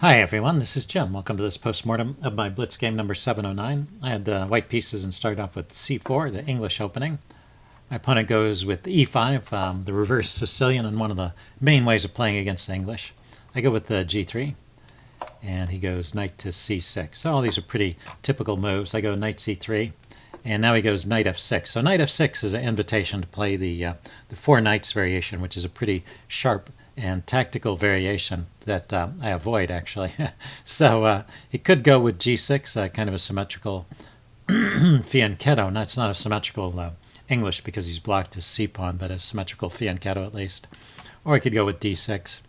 Hi everyone, this is Jim. Welcome to this postmortem of my Blitz game number 709. I had the white pieces and started off with c4, the English opening. My opponent goes with e5, the reverse Sicilian, and one of the main ways of playing against the English. I go with the g3, and he goes knight to c6. So all these are pretty typical moves. I go knight c3, and now he goes knight f6. So knight f6 is an invitation to play the four knights variation, which is a pretty sharp and tactical variation that I avoid, actually. So he could go with g6, kind of a symmetrical fianchetto. No, it's not a symmetrical English because he's blocked his c-pawn, but a symmetrical fianchetto at least. Or he could go with d6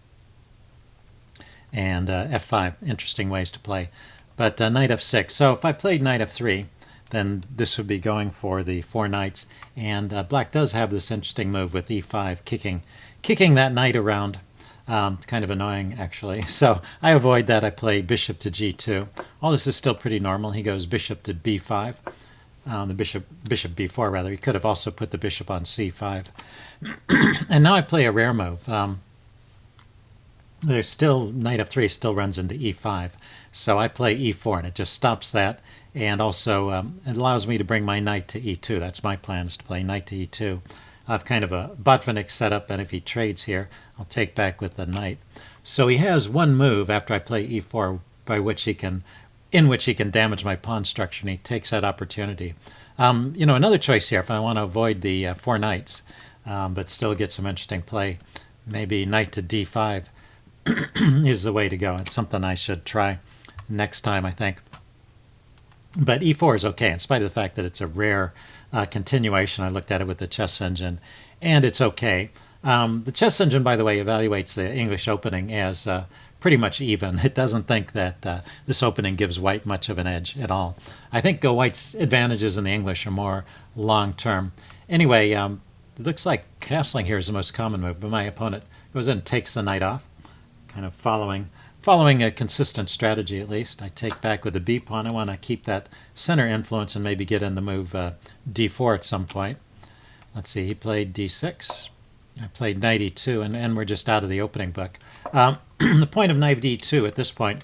and f5. Interesting ways to play. But knight f6. So if I played knight f3, then this would be going for the four knights. And black does have this interesting move with e5, kicking that knight around. It's kind of annoying, actually. So I avoid that. I play bishop to g2. All this is still pretty normal. He goes bishop to b5. The bishop b4, rather. He could have also put the bishop on c5. And now I play a rare move. There's still knight f3 still runs into e5. So I play e4, and it just stops that. And also it allows me to bring my knight to e2. That's my plan, is to play knight to e2. I have kind of a Botvinnik setup, and if he trades here, I'll take back with the knight. So he has one move after I play e4 in which he can damage my pawn structure, and he takes that opportunity. Another choice here, if I want to avoid the four knights, but still get some interesting play, maybe knight to d5 is the way to go. It's something I should try next time, I think. But e4 is okay, in spite of the fact that it's a rare continuation. I looked at it with the chess engine, and it's okay. The chess engine, by the way, evaluates the English opening as pretty much even. It doesn't think that this opening gives white much of an edge at all. I think white's advantages in the English are more long-term. Anyway, it looks like castling here is the most common move, but my opponent goes in and takes the knight off, kind of following a consistent strategy at least. I take back with the b pawn. I want to keep that center influence and maybe get in the move d4 at some point. Let's see, he played d6. I played knight e2, and we're just out of the opening book. The point of knight e2 at this point,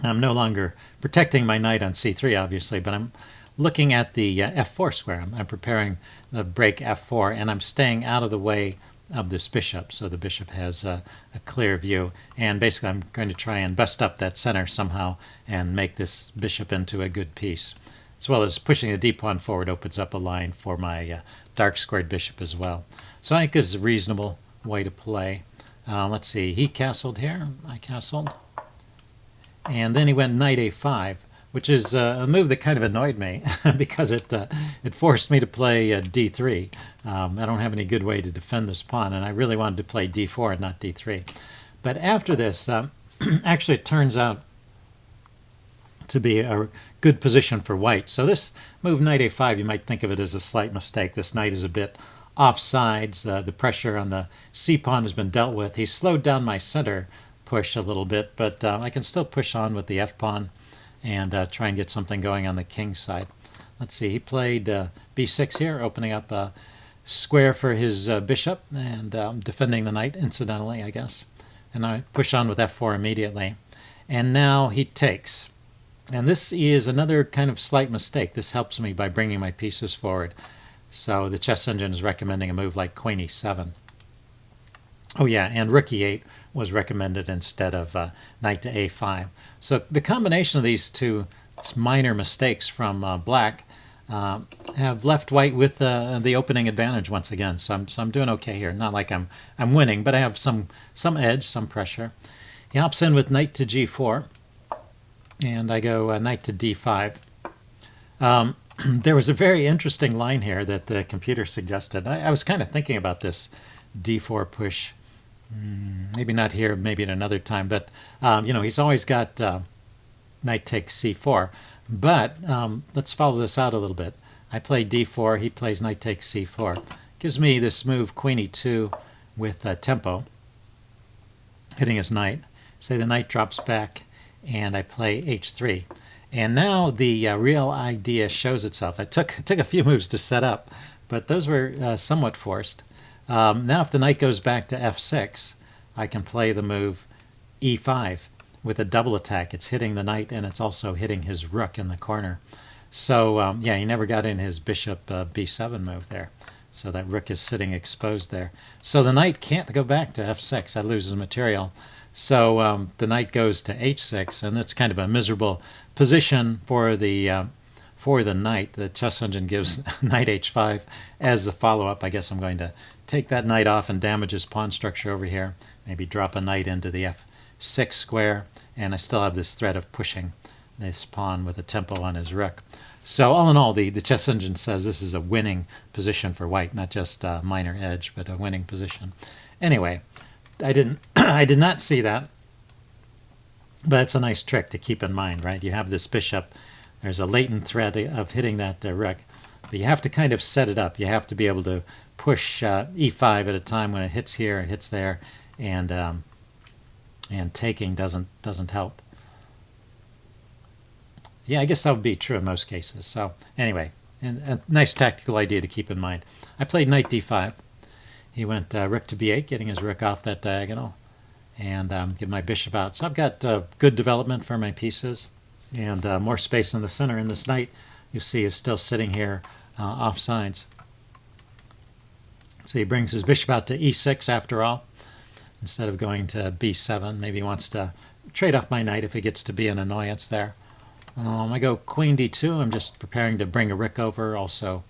I'm no longer protecting my knight on c3, obviously, but I'm looking at the f4 square. I'm preparing the break f4, and I'm staying out of the way of this bishop, so the bishop has a clear view, and basically I'm going to try and bust up that center somehow and make this bishop into a good piece, as well as pushing the d-pawn forward opens up a line for my dark squared bishop as well. So I think this is a reasonable way to play. Let's see, he castled here, I castled, and then he went knight a5, which is a move that kind of annoyed me because it forced me to play d3. I don't have any good way to defend this pawn, and I really wanted to play d4 and not d3. But after this, actually it turns out to be a good position for white. So this move, knight a5, you might think of it as a slight mistake. This knight is a bit off sides. The pressure on the c-pawn has been dealt with. He's slowed down my center push a little bit, but I can still push on with the f-pawn and try and get something going on the king side. Let's see, he played b6 here, opening up a square for his bishop and defending the knight, incidentally, I guess. And I push on with f4 immediately. And now he takes. And this is another kind of slight mistake. This helps me by bringing my pieces forward. So the chess engine is recommending a move like queen e7. Oh yeah, and rook e8 was recommended instead of knight to a5. So the combination of these two minor mistakes from black have left white with the opening advantage once again. So I'm doing okay here. Not like I'm winning, but I have some edge, some pressure. He hops in with knight to g4, and I go knight to d5. There was a very interesting line here that the computer suggested. I was kind of thinking about this d4 push. Maybe not here, maybe at another time, but he's always got knight takes c4. But let's follow this out a little bit. I play d4, he plays knight takes c4. Gives me this move queen e2 with tempo, hitting his knight. Say the knight drops back, and I play h3. And now the real idea shows itself. I took a few moves to set up, but those were somewhat forced. Now if the knight goes back to f6, I can play the move e5 with a double attack. It's hitting the knight and it's also hitting his rook in the corner. So yeah, he never got in his bishop b7 move there. So that rook is sitting exposed there. So the knight can't go back to f6. That loses material. So the knight goes to h6, and that's kind of a miserable position for the knight. The chess engine gives knight h5 as the follow-up. I guess I'm going to take that knight off and damage his pawn structure over here. Maybe drop a knight into the f6 square, and I still have this threat of pushing this pawn with a tempo on his rook. So all in all, the chess engine says this is a winning position for white, not just a minor edge, but a winning position. Anyway, I did not see that, but it's a nice trick to keep in mind, right? You have this bishop. There's a latent threat of hitting that rook, but you have to kind of set it up. You have to be able to push e5 at a time when it hits here, it hits there, and taking doesn't help. Yeah, I guess that would be true in most cases. So anyway, and a nice tactical idea to keep in mind. I played knight d5. He went rook to b8, getting his rook off that diagonal, and get my bishop out. So I've got good development for my pieces, and more space in the center. And this knight, you see, is still sitting here off sides. So he brings his bishop out to e6 after all, instead of going to b7. Maybe he wants to trade off my knight if it gets to be an annoyance there. I go queen d2. I'm just preparing to bring a rook over. Also,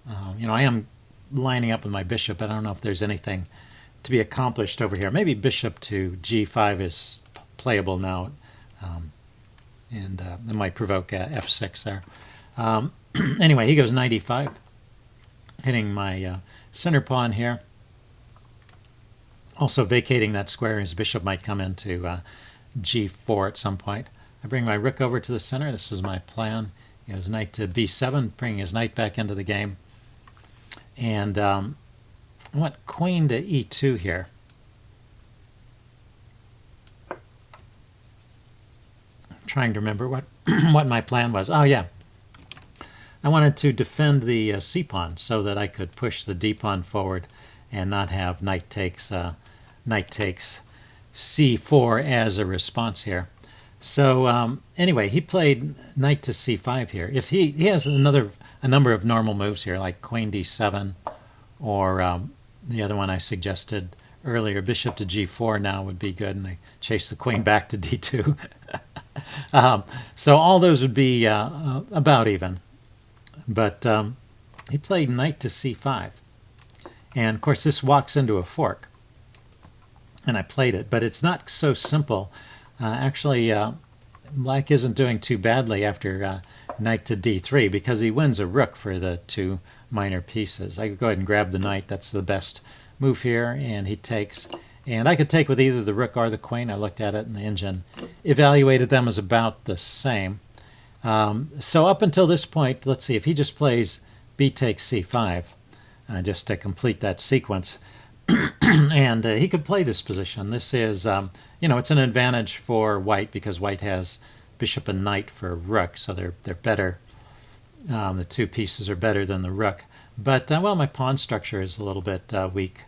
I am lining up with my bishop, but I don't know if there's anything to be accomplished over here. Maybe bishop to g5 is playable now, and it might provoke f6 there. Anyway, he goes knight e5, hitting my center pawn here. Also vacating that square. His bishop might come into g4 at some point. I bring my rook over to the center. This is my plan. He goes knight to b7, bringing his knight back into the game. And I want queen to e2 here. I'm trying to remember what what my plan was. Oh yeah, I wanted to defend the c pawn so that I could push the d pawn forward and not have knight takes c4 as a response here. So anyway, he played knight to c5 here. If he has a number of normal moves here, like queen d7, or the other one I suggested earlier, bishop to g4 now would be good, and I chase the queen back to d2. So all those would be about even. But he played knight to c5. And of course this walks into a fork. And I played it, but it's not so simple. Actually, black isn't doing too badly after knight to d3 because he wins a rook for the two minor pieces. I could go ahead and grab the knight. That's the best move here, and he takes. And I could take with either the rook or the queen. I looked at it, and the engine evaluated them as about the same. So up until this point, let's see, if he just plays b takes c5, just to complete that sequence, and he could play this position. This is, it's an advantage for white because white has bishop and knight for rook, so they're better. The two pieces are better than the rook. But, well, my pawn structure is a little bit weak.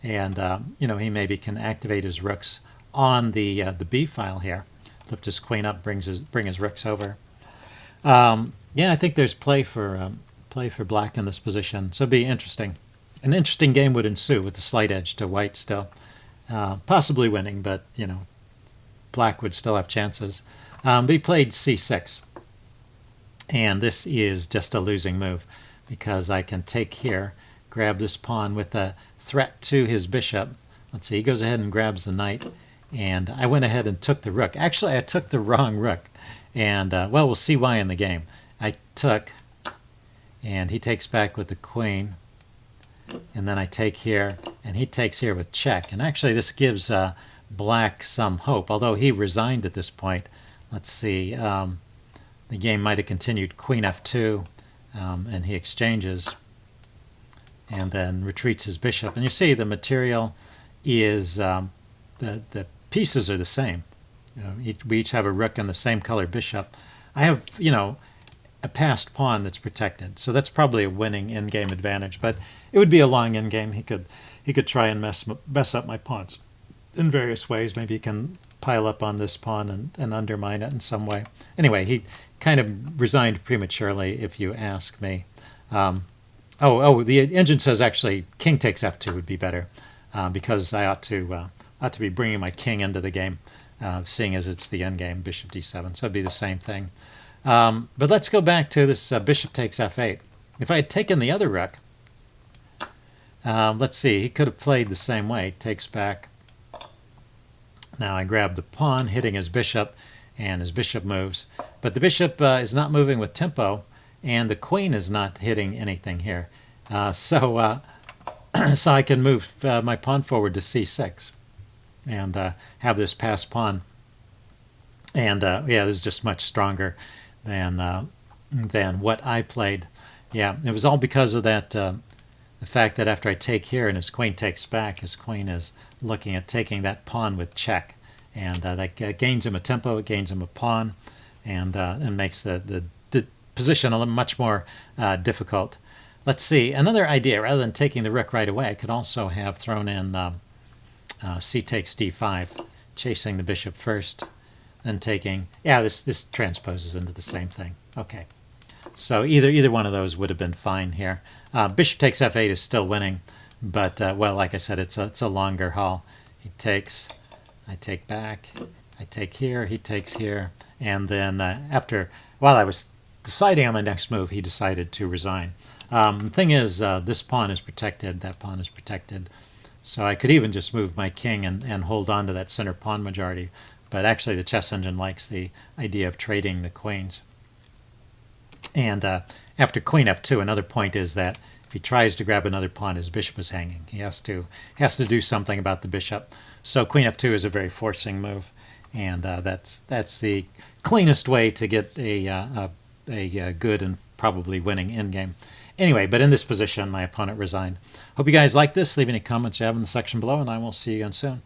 And, he maybe can activate his rooks on the b file here. Lift his queen up, bring his rooks over. Yeah, I think there's play for black in this position. So it'd be interesting. An interesting game would ensue with the slight edge to white still. Possibly winning, but, black would still have chances. But he played c6. And this is just a losing move because I can take here, grab this pawn with a threat to his bishop. Let's see, he goes ahead and grabs the knight, and I went ahead and took the rook. Actually, I took the wrong rook, and, well, we'll see why in the game. I took, and he takes back with the queen, and then I take here, and he takes here with check. And actually, this gives black some hope, although he resigned at this point. Let's see, the game might have continued queen f2, and he exchanges and then retreats his bishop. And you see the material is, the pieces are the same. We each have a rook and the same color bishop. I have, a passed pawn that's protected. So that's probably a winning in-game advantage. But it would be a long in-game. He could try and mess up my pawns in various ways. Maybe he can pile up on this pawn and undermine it in some way. Anyway, he kind of resigned prematurely, if you ask me. The engine says actually king takes f2 would be better, because I ought to be bringing my king into the game, seeing as it's the endgame, bishop d7. So it'd be the same thing. But let's go back to this bishop takes f8. If I had taken the other rook, let's see, he could have played the same way. Takes back. Now I grab the pawn, hitting his bishop, and his bishop moves. But the bishop is not moving with tempo, and the queen is not hitting anything here. So I can move my pawn forward to c6 and have this pass pawn. And yeah, this is just much stronger than what I played. Yeah, it was all because of that, the fact that after I take here and his queen takes back, his queen is looking at taking that pawn with check. And that gains him a tempo, it gains him a pawn, and makes the position a much more difficult. Let's see, another idea, rather than taking the rook right away, I could also have thrown in c takes d5, chasing the bishop first, then taking, yeah, this transposes into the same thing. Okay, so either one of those would have been fine here. Bishop takes f8 is still winning, but well, like I said, it's a longer haul. He takes, I take back, I take here, he takes here, and then while I was deciding on the next move, he decided to resign. The thing is, this pawn is protected, that pawn is protected, so I could even just move my king and hold on to that center pawn majority, but actually the chess engine likes the idea of trading the queens. And after queen f2, another point is that if he tries to grab another pawn, his bishop is hanging. He has to do something about the bishop. So queen f2 is a very forcing move, and that's the cleanest way to get a good and probably winning endgame. Anyway, but in this position, my opponent resigned. Hope you guys like this. Leave any comments you have in the section below, and I will see you again soon.